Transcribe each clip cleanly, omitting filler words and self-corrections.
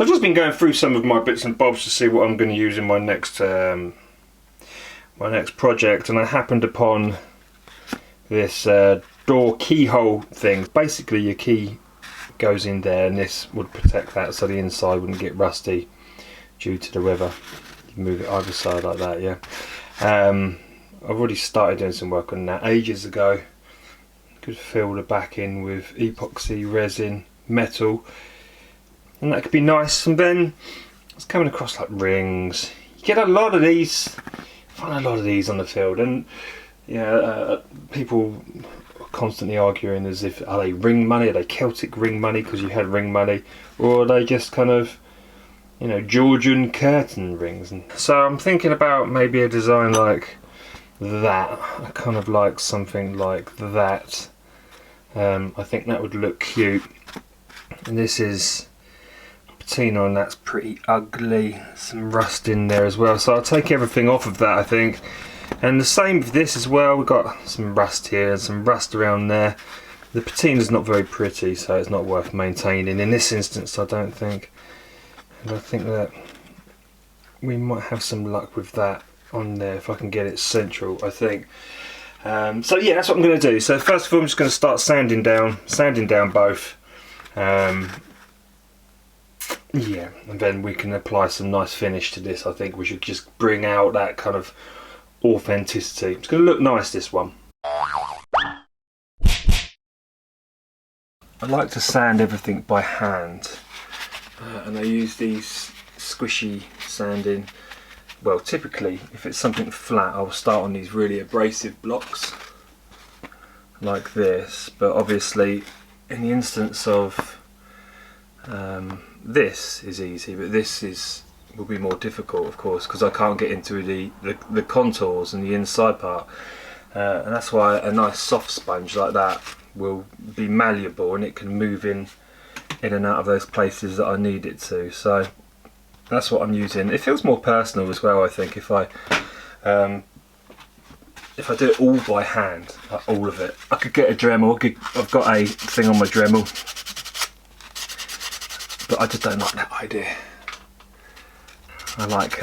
So I've just been going through some of my bits and bobs to see what I'm going to use in my next project, and I happened upon this door keyhole thing. Basically your key goes in there and this would protect that so the inside wouldn't get rusty due to the weather. You move it either side like that, yeah. I've already started doing some work on that ages ago. Could fill the back in with epoxy resin metal, and that could be nice. And then I was coming across like rings. You get a lot of these, find a lot of these on the field, and yeah, people are constantly arguing as if, are they ring money, are they Celtic ring money because you had ring money, or are they just kind of, you know, Georgian curtain rings? And so I'm thinking about maybe a design like that. I kind of like something like that. I think that would look cute. And this is patina, and that's pretty ugly. Some rust in there as well, so I'll take everything off of that, I think. And the same with this as well. We've got some rust here and some rust around there. The patina's not very pretty, so it's not worth maintaining in this instance, I don't think. And I think that we might have some luck with that on there if I can get it central, I think. So yeah, that's what I'm going to do. So first of all, I'm just going to start sanding down both. Yeah, and then we can apply some nice finish to this. I think we should just bring out that kind of authenticity. It's going to look nice, this one. I like to sand everything by hand, and I use these squishy sanding. Well, typically if it's something flat, I'll start on these really abrasive blocks like this, but obviously in the instance of this is easy, but this will be more difficult, of course, because I can't get into the contours and the inside part, and that's why a nice soft sponge like that will be malleable and it can move in and out of those places that I need it to. So that's what I'm using. It feels more personal as well, I think, if I do it all by hand, like all of it. I could get a Dremel. I've got a thing on my Dremel, but I just don't like that idea. I like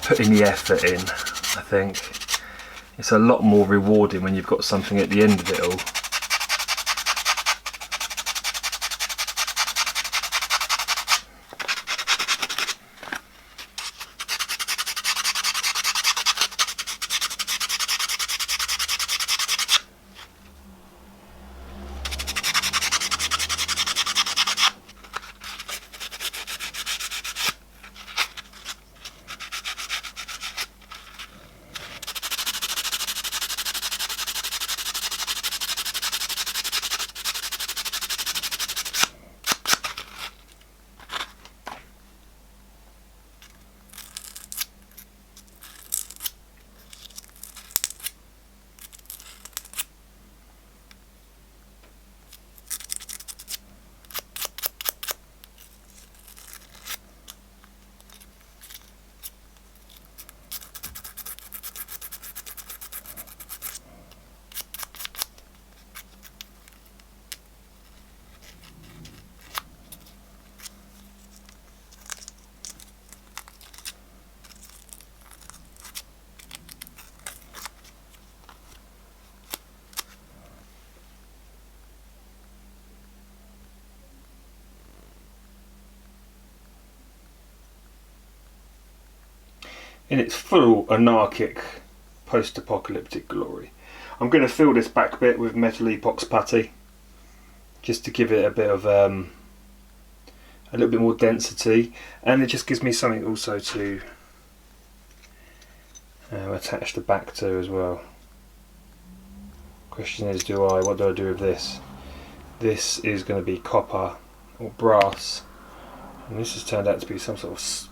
putting the effort in. I think it's a lot more rewarding when you've got something at the end of it all. In its full anarchic post-apocalyptic glory. I'm going to fill this back bit with metal epox putty just to give it a bit of a little bit more density, and it just gives me something also to attach the back to as well. Question is, what do I do with this? This is going to be copper or brass, and this has turned out to be some sort of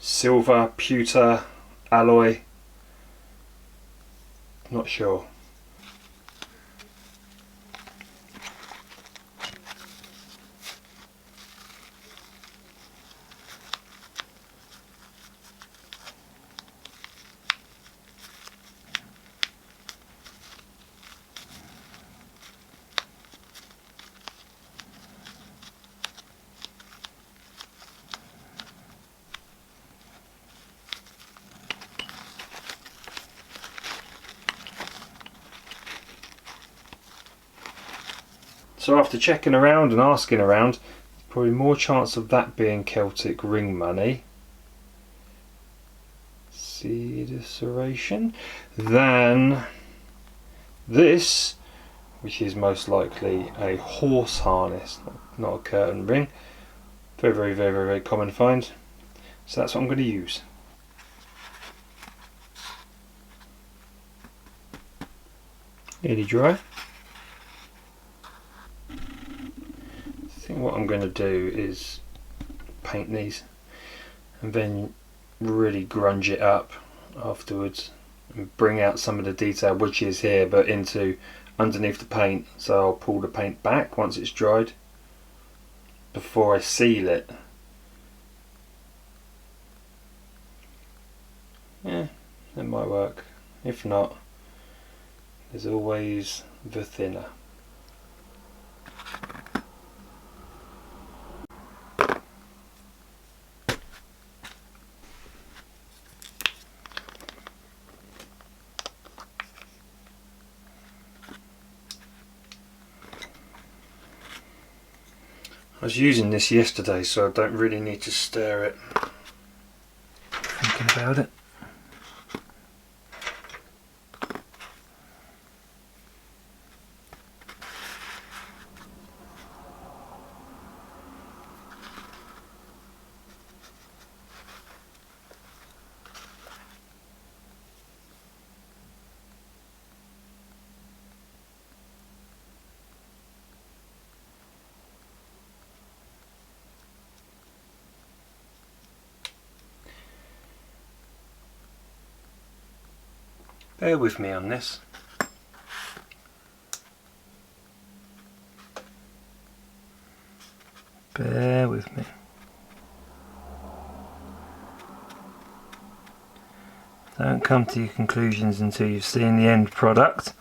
silver, pewter, alloy, not sure. So after checking around and asking around, probably more chance of that being Celtic ring money, seed serration, than this, which is most likely a horse harness, not a curtain ring. Very, very, very, very, very common find. So that's what I'm going to use. Nearly dry. I think what I'm going to do is paint these and then really grunge it up afterwards and bring out some of the detail which is here but into underneath the paint. So I'll pull the paint back once it's dried before I seal it. Yeah, that might work. If not, there's always the thinner. I was using this yesterday, so I don't really need to stir it. Thinking about it. Bear with me on this. Bear with me. Don't come to your conclusions until you've seen the end product.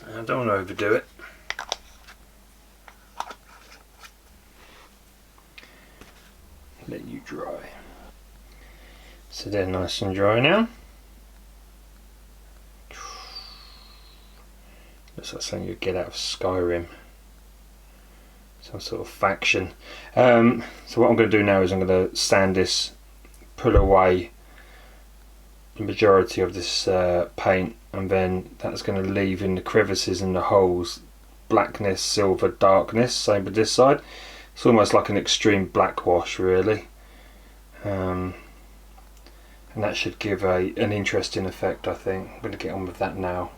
I don't want to overdo it. Let you dry. So they're nice and dry now. Looks like something you'd get out of Skyrim. Some sort of faction. So what I'm going to do now is I'm going to sand this, pull away the majority of this paint, and then that's going to leave in the crevices and the holes blackness, silver, darkness. Same with this side. It's almost like an extreme black wash really, and that should give an interesting effect. I think I'm going to get on with that now.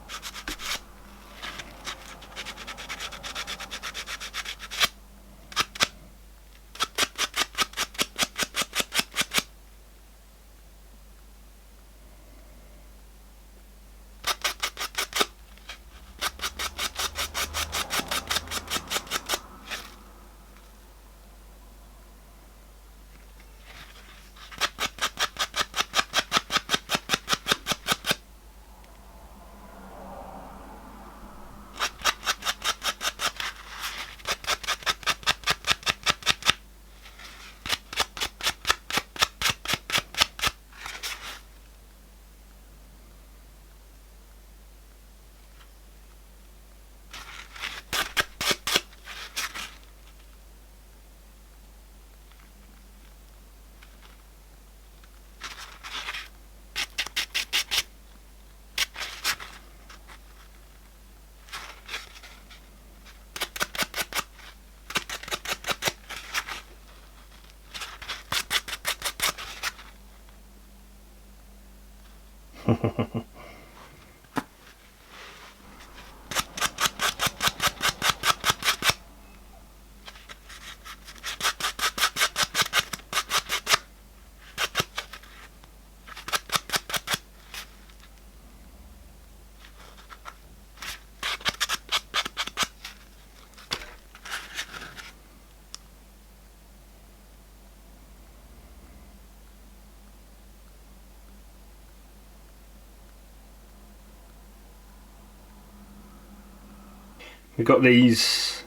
We've got these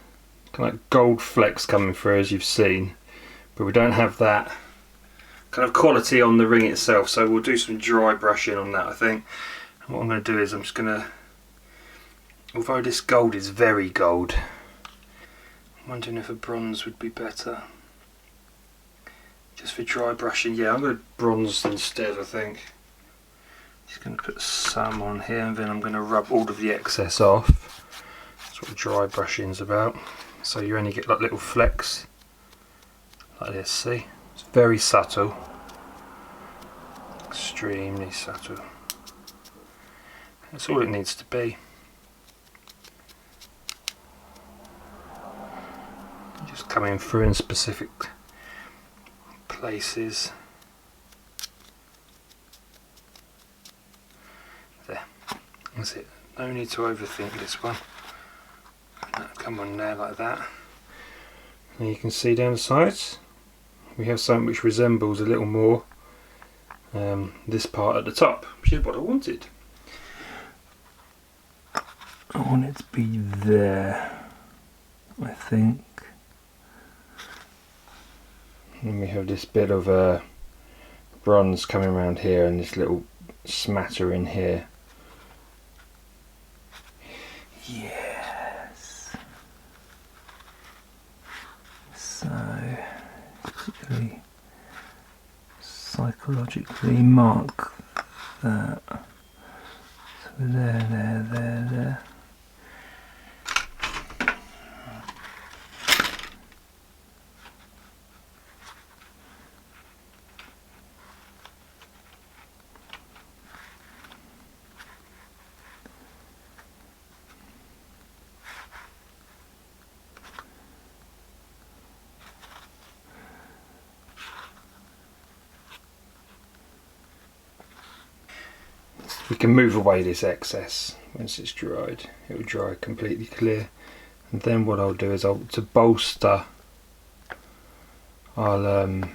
kind of like gold flecks coming through, as you've seen, but we don't have that kind of quality on the ring itself, so we'll do some dry brushing on that, I think. And what I'm going to do is I'm just going to, although this gold is very gold, I'm wondering if a bronze would be better. Just for dry brushing, yeah, I'm going to bronze instead, I think. Just going to put some on here, and then I'm going to rub all of the excess off. That's what dry brushing's about. So you only get like little flecks, like this, see? It's very subtle. Extremely subtle. That's all it needs to be. Just coming through in specific places. There. That's it. No need to overthink this one. Come on there like that. And you can see down the sides we have something which resembles a little more this part at the top, which is what I wanted. I want it to be there, I think. And we have this bit of bronze coming around here and this little smatter in here. Yes. So, particularly psychologically mark that. So there. We can move away this excess once it's dried. It will dry completely clear. And then what I'll do is to bolster, I'll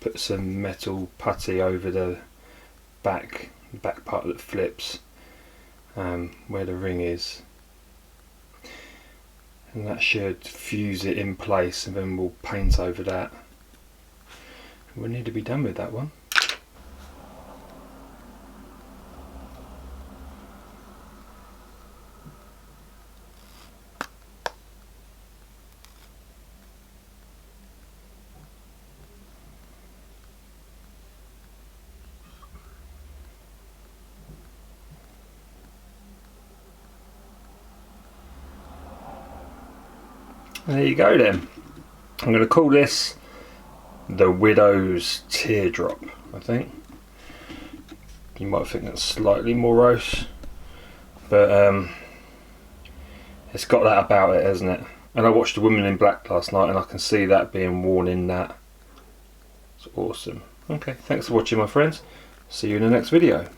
put some metal putty over the back part that flips, where the ring is. And that should fuse it in place, and then we'll paint over that. We need to be done with that one. There you go then. I'm going to call this the Widows Teardrop, I think. You might think that's slightly morose, but it's got that about it, hasn't it? And I watched The Woman in Black last night and I can see that being worn in that. It's awesome. Okay, thanks for watching my friends. See you in the next video.